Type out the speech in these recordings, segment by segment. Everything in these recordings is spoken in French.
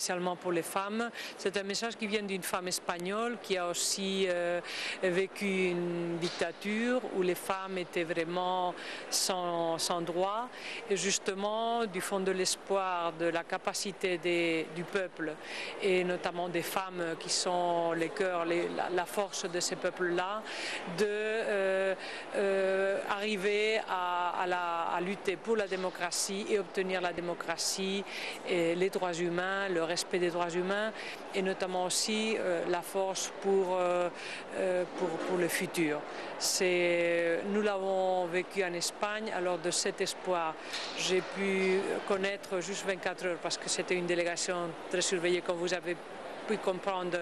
spécialement pour les femmes. C'est un message qui vient d'une femme espagnole qui a aussi vécu une dictature où les femmes étaient vraiment sans droit. Et justement, du fond de l'espoir, de la capacité du peuple et notamment des femmes qui sont les cœurs, la force de ces peuples-là, d'arriver à lutter pour la démocratie et obtenir la démocratie, et les droits humains, le respect des droits humains et notamment aussi la force pour le futur. Nous l'avons vécu en Espagne, alors de cet espoir, j'ai pu connaître juste 24 heures parce que c'était une délégation très surveillée, comme vous avez pu comprendre,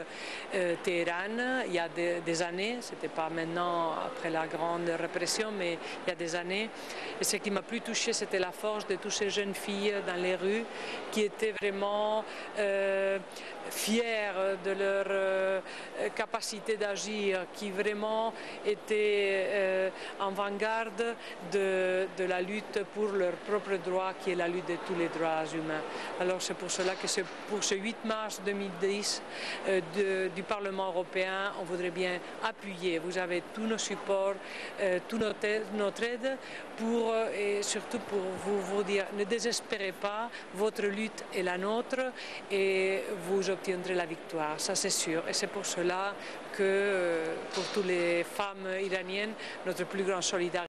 Téhéran, il y a des années, ce n'était pas maintenant après la grande répression, mais il y a des années. Et ce qui m'a plus touché, c'était la force de toutes ces jeunes filles dans les rues qui étaient vraiment fières de leur capacité d'agir, qui vraiment étaient en vanguarde de la lutte pour leurs propres droits, qui est la lutte de tous les droits humains. Alors c'est pour cela que pour ce 8 mars 2010, du Parlement européen, on voudrait bien appuyer. Vous avez tous nos supports, toute notre aide et surtout pour vous dire ne désespérez pas, votre lutte est la nôtre et vous obtiendrez la victoire, ça c'est sûr. Et c'est pour cela que pour toutes les femmes iraniennes, notre plus grande solidarité